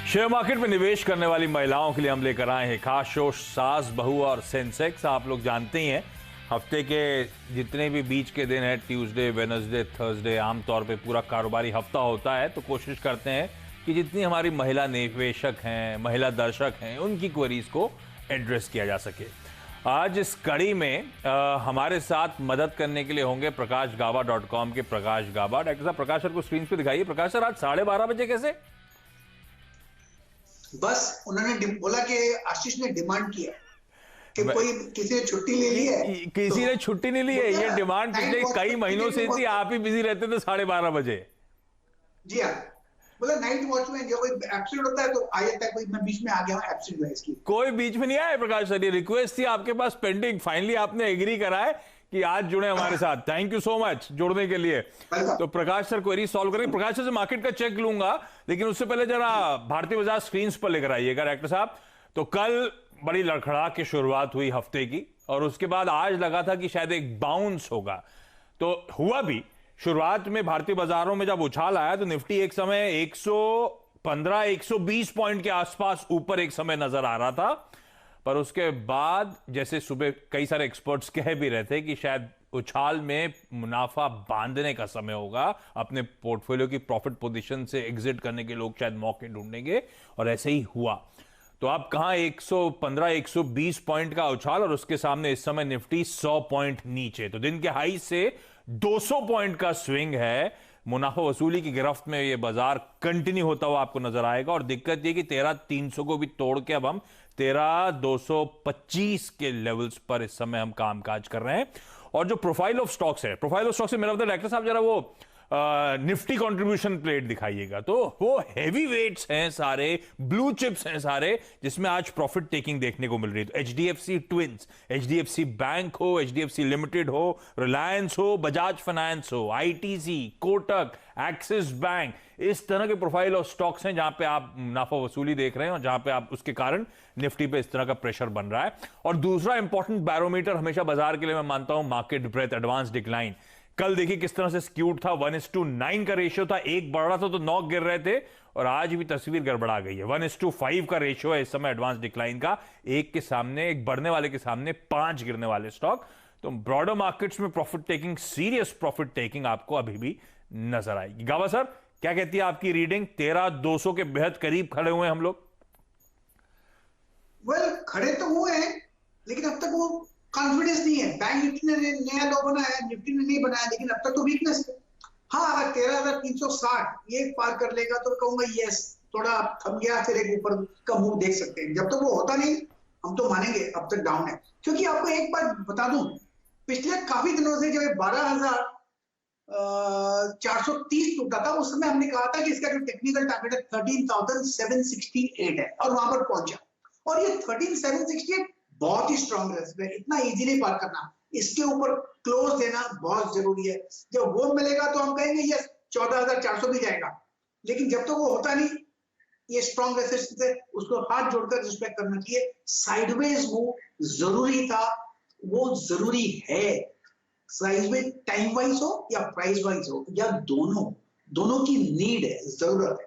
Share market में निवेश करने वाली महिलाओं के लिए हम लेकर आए हैं खास शो सास बहू और सेंसेक्स। आप लोग जानते ही हैं हफ्ते के जितने भी बीच के दिन है, ट्यूसडे, वेडनेसडे, थर्सडे, आमतौर पे पूरा कारोबारी हफ्ता होता है, तो कोशिश करते हैं कि जितनी हमारी महिला निवेशक हैं, महिला दर्शक हैं, उनकी क्वेरीज को एड्रेस किया जा सके। आज इस कड़ी में हमारे साथ मदद करने के लिए होंगे प्रकाशगाबा.com के प्रकाश गाबा। डॉक्टर साहब, प्रकाश सर को स्क्रीन पे दिखाइए। प्रकाश सर, आज 12:30 बजे कैसे? बस उन्होंने बोला कि आशीष ने डिमांड किया कि कोई किसी ने छुट्टी ले ली है। किसी ने छुट्टी नहीं ली है, ये डिमांड पिछले कई महीनों से थी। आप ही बिजी रहते थे 12:30 बजे। जी हाँ, बोला नाइट वॉचमैन जो कोई एब्सेंट होता है तो आ जाता है, कोई मैं बीच में आ गया हूँ एब्सेंट हुआ इसकी। कोई बीच में नहीं आया प्रकाश सर, ये रिक्वेस्ट थी आपके पास पेंडिंग, फाइनली आपने एग्री करा है कि आज जुड़े हमारे साथ। थैंक यू सो मच जुड़ने के लिए। तो प्रकाश सर क्वेरी सॉल्व करेंगे। प्रकाश सर से मार्केट का चेक लूंगा, लेकिन उससे पहले जरा भारतीय बाजार स्क्रीन पर लेकर आइएगा डायरेक्टर साहब। तो कल बड़ी लड़खड़ा की शुरुआत हुई हफ्ते की, और उसके बाद आज लगा था कि शायद एक बाउंस होगा, तो हुआ भी। शुरुआत में भारतीय बाजारों में जब उछाल आया तो निफ्टी एक समय 115-120 पॉइंट के आसपास ऊपर एक समय नजर आ रहा था, पर उसके बाद जैसे सुबह कई सारे एक्सपर्ट्स कह भी रहे थे कि शायद उछाल में मुनाफा बांधने का समय होगा, अपने पोर्टफोलियो की प्रॉफिट पोजीशन से एग्जिट करने के लोग शायद मौके ढूंढेंगे, और ऐसे ही हुआ। तो आप कहां 115-120 पॉइंट का उछाल, और उसके सामने इस समय निफ्टी 100 पॉइंट नीचे। तो दिन के हाई से 200 पॉइंट का स्विंग है। मुनाफा वसूली की गिरफ्त में ये बाजार कंटिन्यू होता हुआ आपको नजर आएगा, और दिक्कत ये कि 13,300 को भी तोड़ के अब हम 13,225 के लेवल्स पर इस समय हम कामकाज कर रहे हैं। और जो प्रोफाइल ऑफ स्टॉक्स है, प्रोफाइल ऑफ स्टॉक्स से मेरा डायरेक्टर साहब जरा वो निफ्टी कंट्रीब्यूशन प्लेट दिखाइएगा। तो वो हैवी वेट्स हैं सारे, ब्लू चिप्स हैं सारे, जिसमें आज प्रॉफिट टेकिंग देखने को मिल रही है। तो एचडीएफसी ट्विंस, एचडीएफसी बैंक हो, एचडीएफसी लिमिटेड हो, रिलायंस हो, बजाज फाइनेंस हो, आईटीसी, कोटक, एक्सिस बैंक, इस तरह के प्रोफाइल ऑफ स्टॉक्स हैं जहां पे आप मुनाफा वसूली देख रहे हैं, और जहां पे आप उसके कारण निफ्टी पे इस तरह का प्रेशर बन रहा है। और दूसरा इंपॉर्टेंट बैरोमीटर हमेशा बाजार के लिए मैं मानता हूं मार्केट ब्रेथ एडवांस डिक्लाइन। कल देखिए किस तरह से स्क्यूड था, 1:9 का रेशियो था, एक बढ़ रहा था तो 9 गिर रहे थे, और आज भी तस्वीर गड़बड़ा गई है। 1:5 का रेशियो है इस समय एडवांस डिक्लाइन का, एक के सामने, एक बढ़ने वाले के सामने 5 गिरने वाले स्टॉक। तो ब्रॉडर मार्केट्स में profit taking, serious profit taking आपको अभी भी नजर आएगी। गाबा सर, क्या कहती है आपकी रीडिंग? 13,200 के बेहद करीब खड़े हुए हैं हम लोग। खड़े तो हुए हैं, लेकिन अब तक वो कॉन्फिडेंस नहीं है। बैंक निफ्टी ने नया लो बनाया, निफ्टी ने नहीं बनाया, लेकिन अब तक तो वीकनेस है। हाँ, अगर 13,360 ये पार कर लेगा तो कहूंगा यस, थोड़ा थम गया, फिर एक ऊपर का मुंह देख सकते हैं। जब तक वो होता नहीं हम तो मानेंगे अब तक डाउन है। क्योंकि आपको एक बात बता दूं, पिछले काफी दिनों से जब 12,430 टूटा था, उस समय हमने कहा था कि इसका जो टेक्निकल टारगेट है 13,768 है, और वहां पर पहुंचा। और ये 13,768 बहुत ही स्ट्रॉन्ग रेजिस्टेंस है, इतना इजीली पार करना, इसके ऊपर क्लोज देना बहुत जरूरी है। जब वो मिलेगा तो हम कहेंगे ये 14,400 भी जाएगा, लेकिन जब तक वो होता नहीं, ये स्ट्रॉन्ग रेजिस्टेंस है, उसको हाथ जोड़कर रिस्पेक्ट करना चाहिए। साइडवेज मूव जरूरी था, वो जरूरी है। साइडवेज टाइम वाइज हो या प्राइस वाइज हो, या दोनों की नीड है, जरूरत है।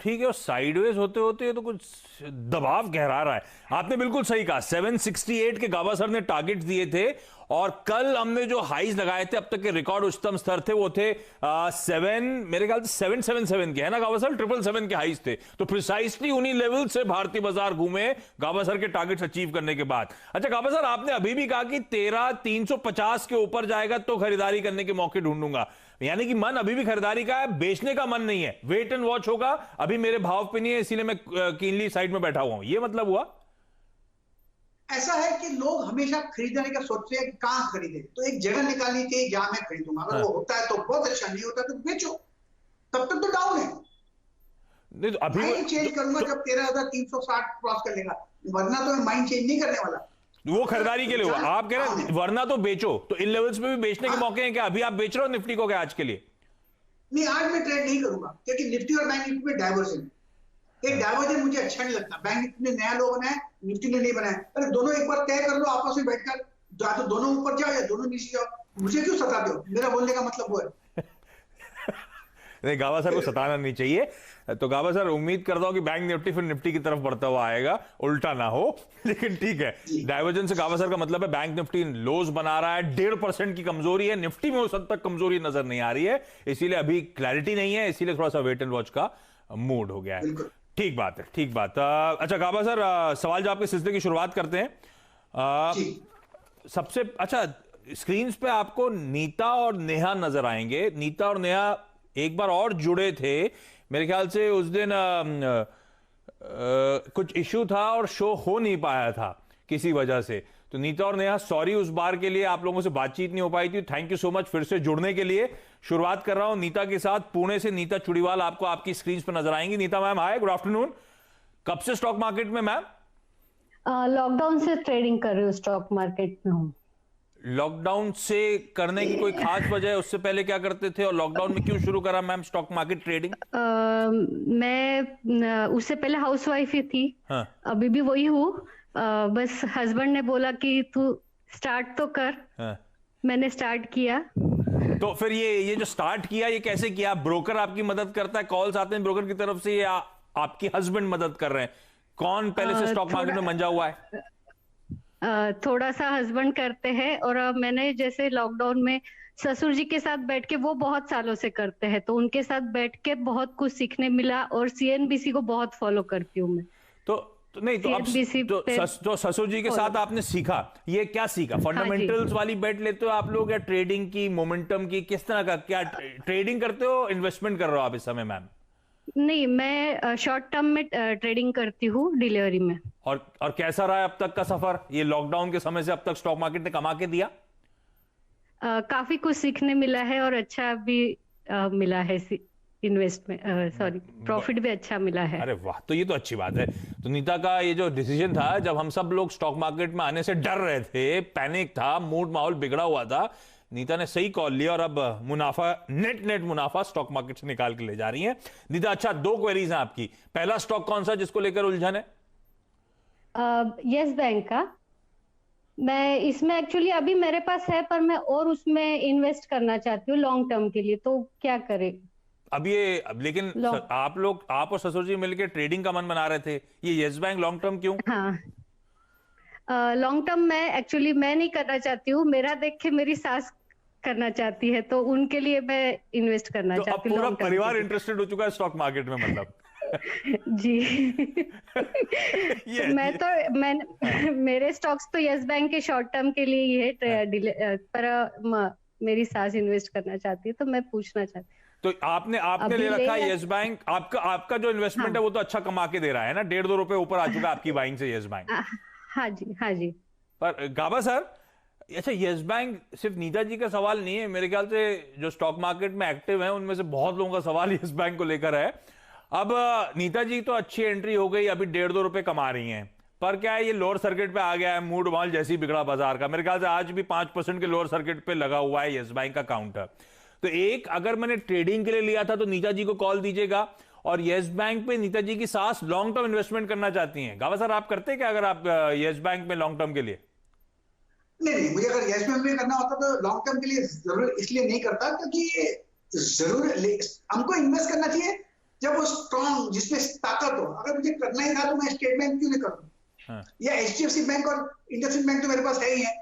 ठीक है, और साइडवेज होते होते तो कुछ दबाव गहरा रहा है। आपने बिल्कुल सही कहा, 768 के गाबा सर ने टारगेट दिए थे, और कल हमने जो हाईज लगाए थे, अब तक के रिकॉर्ड उच्चतम स्तर थे, वो थे 7, मेरे ख्याल से 777 के, है ना गाबा सर? 777 के हाईज थे। तो प्रिसाइसली उन्हीं लेवल से भारतीय बाजार घूमे गाबा सर के टारगेट्स अचीव करने के बाद। अच्छा गाबा सर, आपने अभी भी कहा कि 13,350 के ऊपर जाएगा तो खरीदारी करने के मौके ढूंढूंगा, यानी कि मन अभी भी खरीदारी का है, बेचने का मन नहीं है, वेट एंड वॉच होगा, अभी मेरे भाव पे नहीं है, इसीलिए मैं कीनली साइड में बैठा हुआ हूं, ये मतलब हुआ? ऐसा है कि लोग हमेशा खरीदने का सोचते हैं कि कहां खरीदे, तो एक जगह निकालनी चाहिए जहां मैं खरीदूंगा। अगर वो होता है तो बहुत अच्छा, नहीं होता तो बेचो, तब तक तो डाउन है। नहीं तो अभी माइंड चेंज करूंगा जब 13,360 क्रॉस कर लेगा, वरना तो मैं माइंड चेंज नहीं करने वाला। वो खरीदारी के लिए हुआ, आप कह रहे हैं वरना तो बेचो, तो इन लेवल्स पे भी बेचने के मौके हैं क्या? अभी आप बेच रहे हो निफ्टी को क्या आज के लिए? नहीं, आज मैं ट्रेड नहीं करूंगा, क्योंकि निफ्टी और बैंक निफ्टी में डाइवर्जन है। एक डाइवर्जन मुझे अच्छा नहीं लगता। बैंक निफ्टी ने नया लो बनाया, निफ्टी ने नहीं बनाया। अरे दोनों एक बार तय कर लो आपस में बैठकर, या तो दोनों ऊपर जाओ या दोनों नीचे जाओ, मुझे क्यों सताते हो? मेरा बोलने का मतलब वो है। नहीं, गाबा सर को सताना नहीं चाहिए। तो गाबा सर, उम्मीद करता हूं कि बैंक निफ्टी फिर निफ्टी की तरफ बढ़ता हुआ आएगा, उल्टा ना हो। लेकिन ठीक है, डाइवर्जेंस से गाबा सर का मतलब है बैंक निफ्टी लोज बना रहा है, 1.5% की कमजोरी है, निफ्टी में उस हद तक कमजोरी नजर नहीं आ रही है, इसीलिए अभी क्लैरिटी नहीं है, इसीलिए थोड़ा सा वेट एंड वॉच का मूड हो गया है। ठीक बात है, ठीक बात। अच्छा गाबा सर, सवाल जवाब के सिलसिले की शुरुआत करते हैं। सबसे अच्छा, स्क्रीन पे आपको नीता और नेहा नजर आएंगे। नीता और नेहा एक बार और जुड़े थे मेरे ख्याल से, उस दिन कुछ इश्यू था और शो हो नहीं पाया था किसी वजह से। तो नीता और नेहा, सॉरी उस बार के लिए, आप लोगों से बातचीत नहीं हो पाई थी। थैंक यू सो मच फिर से जुड़ने के लिए। शुरुआत कर रहा हूं नीता के साथ, पुणे से नीता चुड़ीवाल आपको आपकी स्क्रीन पर नजर आएंगी। Nita ma'am, hi, good afternoon. कब से स्टॉक मार्केट में मैम? लॉकडाउन से ट्रेडिंग कर रही हूँ, स्टॉक मार्केट में हूँ। लॉकडाउन से करने की कोई खास वजह है? उससे पहले क्या करते थे और लॉकडाउन में क्यों शुरू करा मैम स्टॉक मार्केट ट्रेडिंग? मैं उससे पहले हाउसवाइफ ही थी। हाँ। अभी भी वही हूँ। बस हस्बैंड ने बोला कि तू स्टार्ट तो कर। हाँ। मैंने स्टार्ट किया। तो फिर ये जो स्टार्ट किया, ये कैसे किया? ब्रोकर आपकी मदद करता है, कॉल्स आते हैं ब्रोकर की तरफ से, या आपकी हस्बैंड मदद कर रहे हैं? कौन पहले से स्टॉक मार्केट में मंजा हुआ है? थोड़ा सा हस्बैंड करते हैं, और मैंने जैसे लॉकडाउन में ससुर जी के साथ बैठ के, वो बहुत सालों से करते हैं, तो उनके साथ बैठ के बहुत कुछ सीखने मिला। और सीएनबीसी को बहुत फॉलो करती हूँ मैं। तो नहीं तो अब तो ससुर जी के साथ आपने सीखा, ये क्या सीखा? फंडामेंटल्स वाली बेट लेते हो आप लोग, या ट्रेडिंग की, मोमेंटम की, किस तरह का? क्या ट्रेडिंग करते हो, इन्वेस्टमेंट कर रहे हो आप इस समय मैम? नहीं, मैं शॉर्ट टर्म में ट्रेडिंग करती हूँ, डिलीवरी में। और कैसा रहा अब तक का सफर? ये लॉकडाउन के समय से अब तक स्टॉक मार्केट ने कमा के दिया? काफी कुछ सीखने मिला है, और अच्छा भी मिला है इन्वेस्टमेंट, सॉरी, प्रॉफिट भी अच्छा मिला है। अरे वाह, तो ये तो अच्छी बात है। तो नीता का ये जो डिसीजन था, जब हम सब लोग स्टॉक मार्केट में आने से डर रहे थे, पैनिक था, मूड माहौल बिगड़ा हुआ था, नीता ने सही कॉल लिया और अब मुनाफा, नेट मुनाफा स्टॉक मार्केट से निकाल के ले जा रही है। नीता, अच्छा, 2 क्वेरीज हैं आपकी। पहला स्टॉक कौन सा जिसको लेकर उलझन है? यस बैंक का। मैं इसमें एक्चुअली अभी मेरे पास है, पर मैं और उसमें इन्वेस्ट करना चाहती हूँ लॉन्ग टर्म के लिए, तो क्या करें? अब लेकिन आप और ससुर जी मिलकर ट्रेडिंग का मन बना रहे थे, ये यस बैंक लॉन्ग टर्म क्यों? हाँ, लॉन्ग टर्म मैं नहीं करना चाहती हूँ, मेरा देख के मेरी सास करना चाहती है, तो उनके लिए मैं इन्वेस्ट करना चाहती हूँ। पूरा परिवार इंटरेस्टेड हो चुका है स्टॉक मार्केट में मतलब? जी। मेरे स्टॉक्स तो यस बैंक के शॉर्ट टर्म के लिए ही है, पर मेरी सास इन्वेस्ट करना चाहती है, तो मैं पूछना चाहती हूँ। तो आपने ले रखा है यस बैंक? आपका जो इन्वेस्टमेंट है वो तो अच्छा कमा के दे रहा है ना, 1.5-2 रुपए ऊपर आ चुका है आपकी बाइंग से यस बैंक। हाँ जी, हाँ जी। पर गाबा सर, अच्छा, यस बैंक सिर्फ नीता जी का सवाल नहीं है, मेरे ख्याल से जो स्टॉक मार्केट में एक्टिव हैं उनमें से बहुत लोगों का सवाल यस बैंक को लेकर है। अब नीता जी तो अच्छी एंट्री हो गई, अभी 1.5-2 रुपए कमा रही हैं, पर क्या है, ये लोअर सर्किट पे आ गया है, मूड माहौल जैसे ही बिगड़ा बाजार का। मेरे ख्याल से आज भी 5% के लोअर सर्किट पे लगा हुआ है यस बैंक का काउंटर। तो एक, अगर मैंने ट्रेडिंग के लिए लिया था तो नीता जी को कॉल दीजिएगा, और यस बैंक पे नीता जी की सास लॉन्ग टर्म इन्वेस्टमेंट करना चाहती हैं। गावा सर, आप करते क्या अगर आप यस बैंक में लॉन्ग टर्म के लिए? नहीं, मुझे अगर यस बैंक में करना होता तो लॉन्ग टर्म के लिए जरूर इसलिए नहीं करता, क्योंकि जरूर हमको इन्वेस्ट करना चाहिए जब वो स्ट्रॉन्ग, जिसमें ताकत हो। अगर मुझे करना ही था तो मैं स्टेट बैंक क्यों नहीं करूँ? हाँ। या एचडीएफसी बैंक और इंडसइंड बैंक तो मेरे पास है ही है,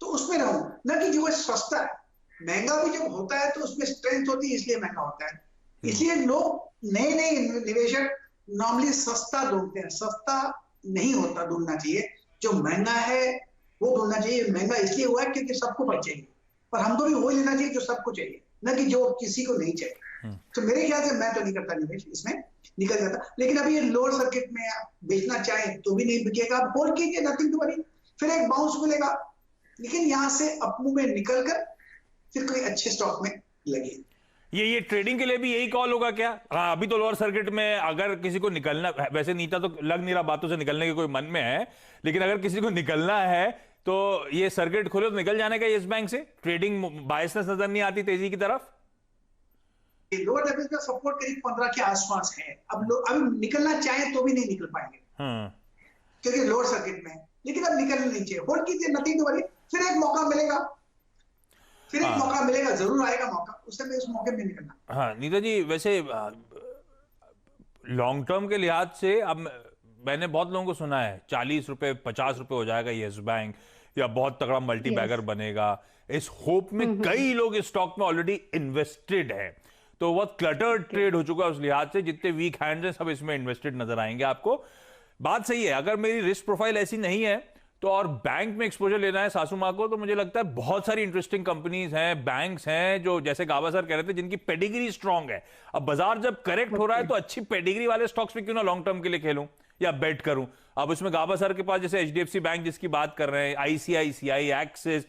तो उसमें रहूं ना, कि जो सस्ता है। महंगा भी जब होता है तो उसमें स्ट्रेंथ होती है, इसलिए महंगा होता है। इसलिए लोग नए निवेशक नॉर्मली सस्ता ढूंढते हैं, सस्ता नहीं होता, ढूंढना चाहिए जो महंगा है वो ढूंढना चाहिए। महंगा इसलिए हुआ है क्योंकि सबको बच चाहिए, पर हमको भी वो लेना चाहिए जो सबको चाहिए, न कि जो किसी को नहीं चाहिए। तो मेरे ख्याल से मैं तो नहीं करता निवेश, इसमें निकल जाता। लेकिन अभी ये लोअर सर्किट में आप बेचना चाहें तो भी नहीं बिकेगा, आप होल्ड कीजिए, नथिंग टू वरी, फिर एक बाउंस मिलेगा। लेकिन यहां से अपमूव में निकल कर फिर कोई अच्छे स्टॉक में लगे। ये ट्रेडिंग के लिए भी यही कॉल होगा क्या? हाँ, अभी तो लोअर सर्किट में अगर किसी को निकलना, वैसे नीता तो लग नहीं रहा बातों से निकलने के कोई मन में है, लेकिन अगर किसी को निकलना है तो ये सर्किट खोले तो निकल जाने का यस बैंक से। ट्रेडिंग बायसनेस नजर नहीं आती तेजी की तरफ। लोअर लेवल का सपोर्ट करीब 15 के आसपास है। अब लोग अभी निकलना चाहे तो भी नहीं निकल पाएंगे, क्योंकि लोअर सर्किट में। लेकिन अब निकलना नहीं चाहिए, होल्ड कीजिए, नथिंग टू वरी, फिर एक मौका मिलेगा। फिर एक मौका मिलेगा, जरूर आएगा मौका, उस समय उस मौके में निकलना। हाँ नीता जी, वैसे लॉन्ग टर्म के लिहाज से अब मैंने बहुत लोगों को सुना है 40 रुपए 50 रुपए हो जाएगा यस बैंक, या बहुत तगड़ा मल्टी बैगर बनेगा, इस होप में कई लोग इस स्टॉक में ऑलरेडी इन्वेस्टेड है। तो बहुत क्लटर्ड ट्रेड हो चुका है उस लिहाज से, जितने वीक हैंड्स हैं सब इसमें इन्वेस्टेड नजर आएंगे आपको। बात सही है, अगर मेरी रिस्क प्रोफाइल ऐसी नहीं है तो और बैंक में एक्सपोजर लेना है सासू माँ को, तो मुझे लगता है बहुत सारी इंटरेस्टिंग कंपनीज हैं, बैंक्स हैं, जो जैसे गाबा सर कह रहे थे जिनकी पेडिग्री स्ट्रांग है। अब बाजार जब करेक्ट हो रहा है तो अच्छी पेडिग्री वाले स्टॉक्स में क्यों ना लॉन्ग टर्म के लिए खेलूं या बेट करूं। अब इसमें गाबा सर के पास जैसे एचडीएफसी बैंक जिसकी बात कर रहे हैं, आईसीआईसीआई, एक्सिस,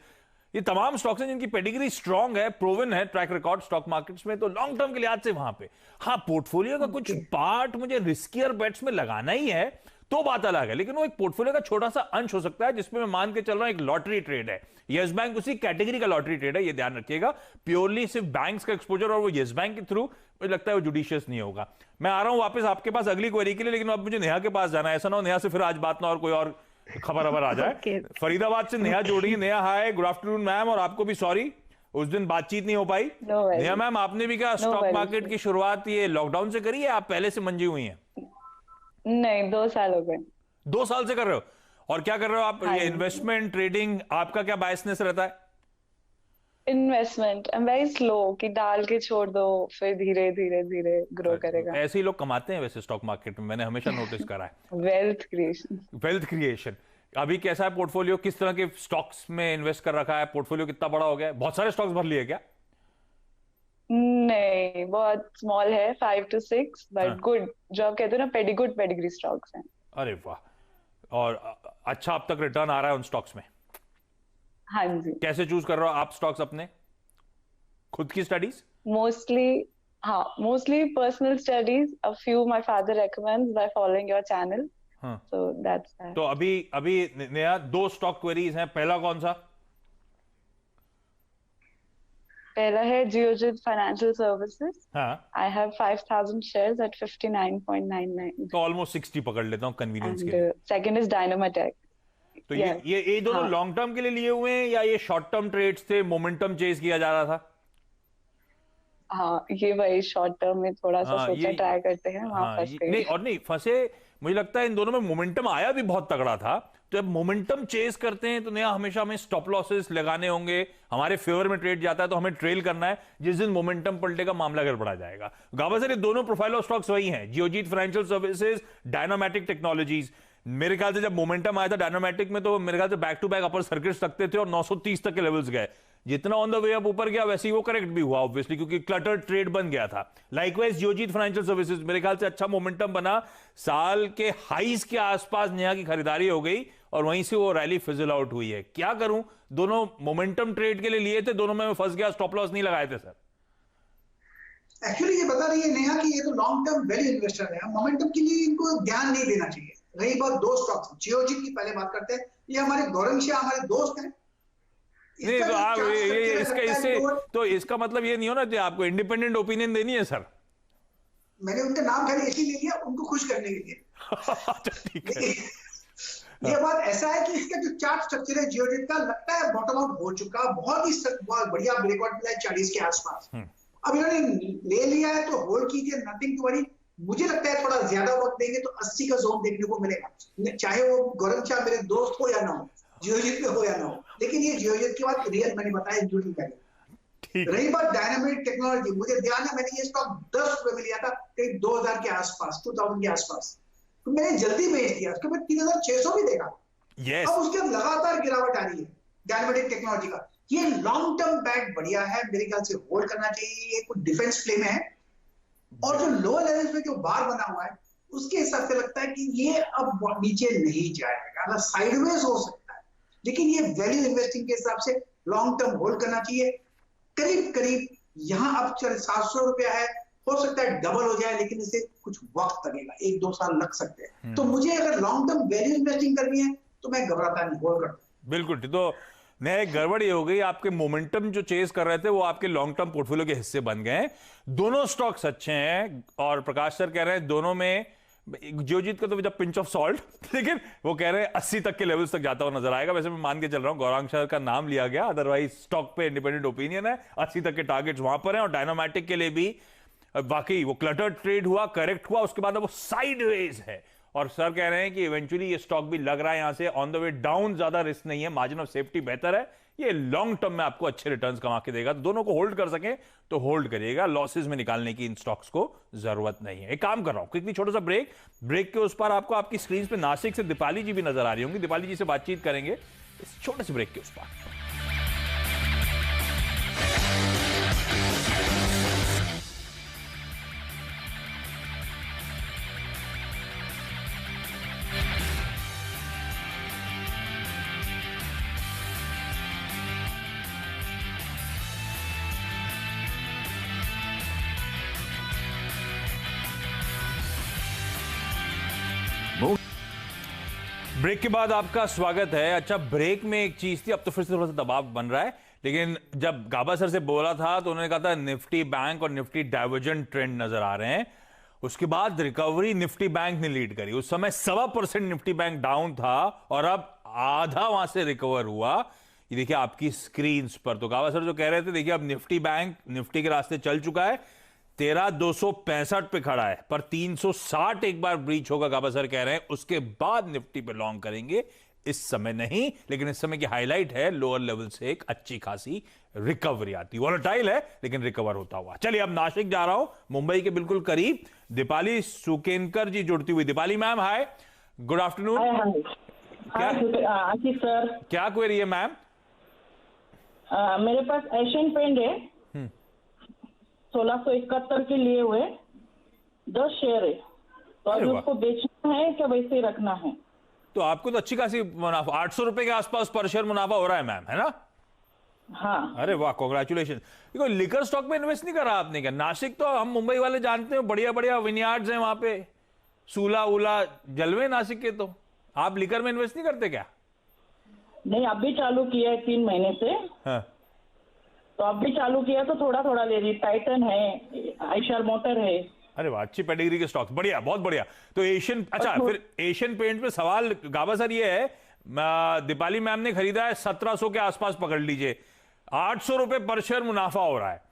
ये तमाम स्टॉक्स हैं जिनकी पेडिग्री स्ट्रांग है, प्रूवन है ट्रैक रिकॉर्ड स्टॉक मार्केट्स में, तो लॉन्ग टर्म के लिहाज से वहां पे हाँ पोर्टफोलियो का कुछ पार्ट मुझे रिस्कियर बेट्स में लगाना ही है तो बात अलग है, लेकिन वो एक पोर्टफोलियो का छोटा सा अंश हो सकता है जिसमें मैं मान के चल रहा हूं एक लॉटरी ट्रेड है। यस बैंक उसी कैटेगरी का लॉटरी ट्रेड है, ये ध्यान रखिएगा। प्योरली सिर्फ बैंक्स का एक्सपोजर और वो यस बैंक के थ्रू मुझे लगता है वो जुडिशियस नहीं होगा। मैं आ रहा हूं वापस आपके पास अगली क्वेरी के लिए, लेकिन अब मुझे नेहा के पास जाना है, ऐसा ना हो नेहा से फिर आज बात ना और कोई और खबर आ जाए। फरीदाबाद से नेहा जोड़ रही है। नेहा हाय, गुड आफ्टरनून मैम, और आपको भी सॉरी उस दिन बातचीत नहीं हो पाई। नेहा मैम, आपने भी क्या स्टॉक मार्केट की शुरुआत ये लॉकडाउन से करी है, आप पहले से मंजी हुई हैं? नहीं, 2 साल हो गए। 2 साल से कर रहे हो, और क्या कर रहे हो आप? ये इन्वेस्टमेंट, ट्रेडिंग, आपका क्या बायसनेस रहता है? Investment I am very slow, कि डाल के छोड़ दो फिर धीरे धीरे धीरे ग्रो करेगा। ऐसे ही लोग कमाते हैं वैसे स्टॉक मार्केट में, मैंने हमेशा नोटिस करा है। Wealth creation. Wealth creation. अभी कैसा है पोर्टफोलियो, किस तरह के स्टॉक्स में इन्वेस्ट कर रखा है? पोर्टफोलियो कितना बड़ा हो गया है? बहुत सारे स्टॉक्स भर लिए क्या? नहीं, बहुत स्मॉल है, 5 to 6, बट गुड, जो आप कहते हो ना गुड पेडिग्री स्टॉक्स हैं। अरे वाह, और अच्छा अब तक रिटर्न आ रहा है उन स्टॉक्स में? हाँ जी। कैसे चूज कर रहे हो आप स्टॉक्स? अपने खुद की studies? Mostly personal studies, a few my father recommends by following your channel, so that's that. तो अभी नया 2 स्टॉक क्वेरीज हैं, पहला कौन सा? पहला है जियोजित फाइनेंशियल सर्विसेज। हाँ, आई हैव 5000 शेयर्स एट 59.99, तो ऑलमोस्ट 60 पकड़ लेता हूं कन्वीनियंस के लिए। सेकंड इज डायनामाटेक। तो ये दोनों लॉन्ग टर्म के लिए लिए हुए हैं या ये शॉर्ट टर्म ट्रेड्स थे, मोमेंटम चेज किया जा रहा था? हाँ, ये वही शॉर्ट टर्म में थोड़ा सा सोचा ट्राई करते हैं, वहां फंस गए। नहीं फंसे, मुझे लगता है इन दोनों में मोमेंटम आया भी बहुत तगड़ा था। तो जब मोमेंटम चेज करते हैं तो नया हमेशा हमें स्टॉप लॉसेस लगाने होंगे, हमारे फेवर में ट्रेड जाता है तो हमें ट्रेल करना है, जिस दिन मोमेंटम पलटेगा मामला गड़बड़ा जाएगा। गाबा सर, ये दोनों प्रोफाइल ऑफ स्टॉक्स वही हैं, जियोजीत फाइनेंशियल सर्विसेज, डायनामैटिक टेक्नोलॉजीज। मेरे ख्याल से जब मोमेंटम आया था डायनामैटिक में तो मेरे ख्याल से back to back upper circuits लगते थे और 930 तक के लेवल्स गए। जितना ऑन द वे अप ऊपर गया वैसे ही वो करेक्ट भी हुआ ऑब्वियसली, क्योंकि क्लटर ट्रेड बन गया था। लाइकवाइज जियोजीत फाइनेंशियल सर्विसेज मेरे ख्याल से अच्छा मोमेंटम बना, साल के हाईज के आसपास नया की खरीदारी हो गई और वहीं से वो रैली फिजल आउट हुई है। क्या करूं, दोनों मोमेंटम ट्रेड के लिए लिए थे, दोनों में मैं फंस गया, स्टॉप लॉस नहीं लगाए थे सर। एक्चुअली ये बता रही है नेहा कि ये तो लॉन्ग टर्म वैल्यू इन्वेस्टर है, मोमेंटम के लिए इनको ध्यान नहीं देना चाहिए। रही बात 2 स्टॉक्स, जियोजीत की पहले बात करते हैं, ये हमारे गौरंग शाह हमारे दोस्त हैं। नहीं तो आप इसका मतलब ये नहीं हो ना कि आपको इंडिपेंडेंट ओपिनियन देनी है सर। मैंने उनका नाम खाली इसलिए ले लिया उनको खुश करने के लिए। ठीक है। ये बात ऐसा है कि इसका जो चार्ट स्ट्रक्चर है जियोजीत का, लगता है बॉटम आउट हो चुका, बहुत बढ़िया ब्रेकआउट मिला है 40 के आसपास। अब इन्होंने ले लिया है तो होल्ड कीजिए, नथिंग टू वरी। मुझे लगता है थोड़ा ज्यादा वक्त देंगे तो 80 का जोन देखने को मिलेगा, चाहे वो गौरव शाह मेरे दोस्त हो या ना हो, जियोजीत में हो या ना हो। लेकिन ये जियोजीत की बात रियल मैंने बताया इंक्लूडिंग करें। रही बात डायनामिक टेक्नोलॉजी, मुझे ध्यान है मैंने ये स्टॉक 10 रुपए में लिया था, करीब 2000 के आसपास, 2000 के आसपास, तो मैंने जल्दी बेच दिया, उसके बाद 3600 भी देखा। अब उसके बाद लगातार गिरावट आ रही है डायनामिक टेक्नोलॉजी का। ये लॉन्ग टर्म बैट बढ़िया है, मेरे ख्याल से होल्ड करना चाहिए, ये कुछ डिफेंस प्ले में है। और जो लोअर लेवल्स में जो बार बना हुआ है उसके हिसाब से लगता है कि ये अब नीचे नहीं जाएगा, मतलब साइडवेज हो सकता है, लेकिन ये वैल्यू इन्वेस्टिंग के हिसाब से लॉन्ग टर्म होल्ड करना चाहिए। करीब करीब यहां अब 700 रुपया है, हो सकता है डबल हो जाए, लेकिन इसे कुछ वक्त लगेगा, 1-2 साल लग सकते हैं। तो मुझे अगर लॉन्ग टर्म वैल्यू इन्वेस्टिंग करनी है तो मैं घबराता नहीं, होल्ड करता हूं। बिल्कुल। तो नया गड़बड़ ये हो गई, आपके मोमेंटम जो चेज कर रहे थे वो आपके लॉन्ग टर्म पोर्टफोलियो के हिस्से बन गए। दोनों स्टॉक्स अच्छे हैं और प्रकाश सर कह रहे हैं दोनों में जियोजीत का तो जब पिंच ऑफ सॉल्ट, लेकिन वो कह रहे हैं 80 तक के लेवल्स तक जाता हुआ नजर आएगा। वैसे मैं मान के चल रहा हूं गौरांग शहर का नाम लिया गया, अदरवाइज स्टॉक पे इंडिपेंडेंट ओपिनियन है, 80 तक के टारगेट्स वहां पर हैं। और डायनामैटिक के लिए भी वाकई वो क्लटर्ड ट्रेड हुआ, करेक्ट हुआ, उसके बाद वो साइडवेज है। और सर कह रहे हैं कि इवेंचुअली ये स्टॉक भी लग रहा है यहां से ऑन द वे डाउन, ज्यादा रिस्क नहीं है, मार्जिन ऑफ सेफ्टी बेहतर है, ये लॉन्ग टर्म में आपको अच्छे रिटर्न्स कमा के देगा। तो दोनों को होल्ड कर सकें तो होल्ड करिएगा, लॉसेस में निकालने की इन स्टॉक्स को जरूरत नहीं है। एक काम कर रहा हूं, क्विकली छोटा सा ब्रेक के उस पर आपको आपकी स्क्रीन पे नासिक से दीपाली जी भी नजर आ रही होंगी, दीपाली जी से बातचीत करेंगे इस छोटे से ब्रेक के उस पर। ब्रेक के बाद आपका स्वागत है। अच्छा, ब्रेक में एक चीज थी, अब तो फिर से थोड़ा सा दबाव बन रहा है, लेकिन जब गाबा सर से बोला था तो उन्होंने कहा था निफ्टी बैंक और निफ्टी डाइवर्जेंट ट्रेंड नजर आ रहे हैं। उसके बाद रिकवरी निफ्टी बैंक ने लीड करी, उस समय 1.25% निफ्टी बैंक डाउन था और अब आधा वहां से रिकवर हुआ। ये देखिए आपकी स्क्रीन पर, तो गाबा सर जो कह रहे थे, देखिए अब निफ्टी बैंक निफ्टी के रास्ते चल चुका है, 13,265 पे खड़ा है, पर 360 एक बार ब्रीच होगा, गाबा सर कह रहे हैं, उसके बाद निफ्टी पे लॉन्ग करेंगे। इस समय नहीं, लेकिन इस समय की हाईलाइट है लोअर लेवल से एक अच्छी खासी रिकवरी आती, वॉलेटाइल है लेकिन रिकवर होता हुआ। चलिए अब नासिक जा रहा हूं, मुंबई के बिल्कुल करीब दीपाली सुकेनकर जी जुड़ती हुई। Deepali ma'am hi, good afternoon. Ashish sir, क्या क्वेरी है मैम? मेरे पास एशियन पेंट है, 1671 के लिए हुए 10 शेयर है, तो अभी उसको बेचना है क्या वैसे ही रखना है? तो आपको तो अच्छी खासी मुनाफा, 800 रुपए के आसपास पर शेयर मुनाफा हो रहा है मैम, है ना? हाँ। अरे वाह, कांग्रेचुलेशन। देखो लिकर स्टॉक में इन्वेस्ट नहीं करा आपने क्या? नासिक तो हम मुंबई वाले जानते हैं, बढ़िया बढ़िया विनयार्ड्स हैं वहां पे, सूला उला जलवे नासिक के, तो आप लिकर में इन्वेस्ट नहीं करते क्या? नहीं, अभी चालू किया है 3 महीने से। हाँ। तो अभी चालू किया तो थोड़ा थोड़ा ले रही, टाइटन है, आइशर मोटर है। अरे वाह, अच्छी पेडिग्री के स्टॉक्स, बढ़िया, बहुत बढ़िया। तो एशियन, अच्छा फिर एशियन पेंट पे सवाल गाबा सर ये है, दीपाली मैम ने खरीदा है 1700 के आसपास, पकड़ लीजिए 800 रुपए पर शेयर मुनाफा हो रहा है,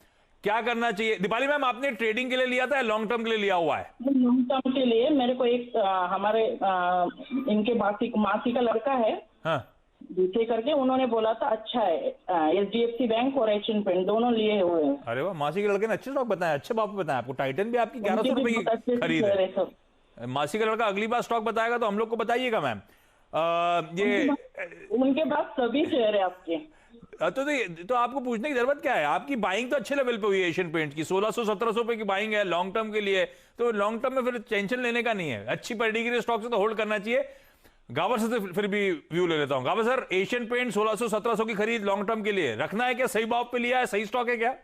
क्या करना चाहिए? दीपाली मैम आपने ट्रेडिंग के लिए लिया था या लॉन्ग टर्म के लिए लिया हुआ है? लॉन्ग टर्म के लिए। मेरे को एक हमारे इनके मासी का लड़का है, हाँ, दूसरे करके, उन्होंने बोला था अच्छा है, HDFC बैंक और एशियन पेंट दोनों लिए हुए हैं। अरे वाह, मासी के लड़के ने अच्छे स्टॉक बताया, अच्छे भाव पे बताया आपको। टाइटन भी आपकी 1100 रुपए की खरीद है। मासी का लड़का अगली बार स्टॉक बताएगा तो हम लोग को बताइएगा मैम। ये उनके पास सभी शेयर है आपके। तो आपको पूछने की जरूरत क्या है? आपकी बाइंग तो अच्छे लेवल पे हुई है एशियन पेंट की, 1600-1700 रुपए की बाइंग है लॉन्ग टर्म के लिए, तो लॉन्ग टर्म में फिर टेंशन लेने का नहीं है, अच्छी पेडिग्री स्टॉक से तो होल्ड करना चाहिए। गावर सर से फिर भी व्यू ले लेता हूं। गावर सर, एशियन पेंट 1600-1700 की खरीद लॉन्ग टर्म के लिए रखना है क्या? सही भाव पे लिया है, सही स्टॉक है क्या?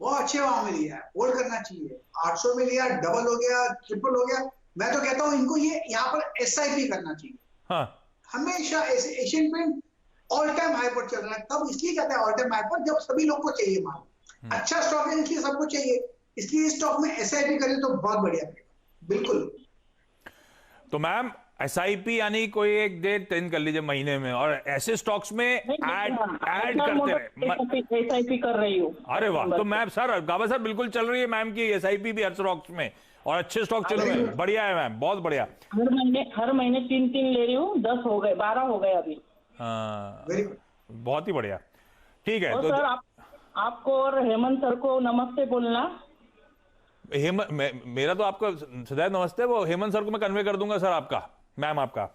बहुत अच्छे भाव में लिया है, होल्ड करना चाहिए। 800 में लिया, डबल हो गया, ट्रिपल हो गया। मैं तो कहता हूं इनको ये यहाँ पर SIP करना चाहिए। हाँ, हमेशा Asian paint all time high पर चल रहा है, तब इसलिए कहते हैं ऑल टाइम हाई पर, जब सभी लोग को चाहिए माल। अच्छा स्टॉक है इसलिए सबको चाहिए, इसलिए इस स्टॉक में SIP करें तो बहुत बढ़िया है, बिल्कुल। तो मैम SIP यानी कोई एक डेट टेन कर लीजिए महीने में, और ऐसे स्टॉक्स में ऐड करते रहे। SIP कर रही हूँ। अरे वाह, तो मैम सर, गाबा सर बिल्कुल चल रही है मैम की SIP भी हर स्टॉक्स में, और अच्छे स्टॉक चल रहे हैं, बढ़िया है मैम, बहुत बढ़िया। हर महीने 3 ले रही हूँ, 10 हो गए, 12 हो गए अभी। हाँ, बहुत ही बढ़िया, ठीक है। तो सर आपको और हेमंत सर को नमस्ते बोलना। मेरा तो आपको सदैव नमस्ते, वो हेमंत सर को मैं कन्वे कर दूंगा सर आपका, मैम आपका।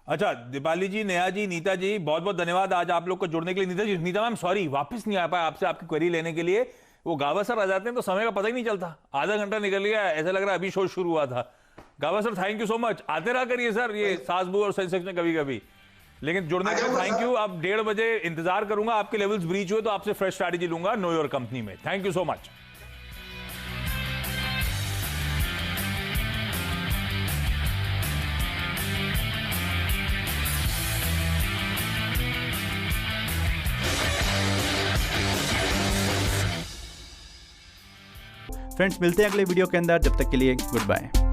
अच्छा, दीपाली जी, नेहा जी, नीता जी, बहुत बहुत धन्यवाद आज आप लोग को जुड़ने के लिए। नीता जी, नीता मैम सॉरी वापस नहीं आ पाया आपसे आपकी क्वेरी लेने के लिए, वो गावा सर आ जाते हैं तो समय का पता ही नहीं चलता, आधा घंटा निकल गया, ऐसा लग रहा है अभी शो शुरू हुआ था। गावा sir thank you so much, आते रहा करिए सर ये सासबू और सेंसेक्स में कभी कभी, लेकिन जुड़ने के लिए थैंक यू। अब 1:30 बजे इंतजार करूंगा, आपके लेवल्स ब्रीच हुए तो आपसे फ्रेश स्ट्रैटेजी लूंगा नो योर कंपनी में। Thank you so much. Friends मिलते हैं अगले वीडियो के अंदर, जब तक के लिए गुड बाय।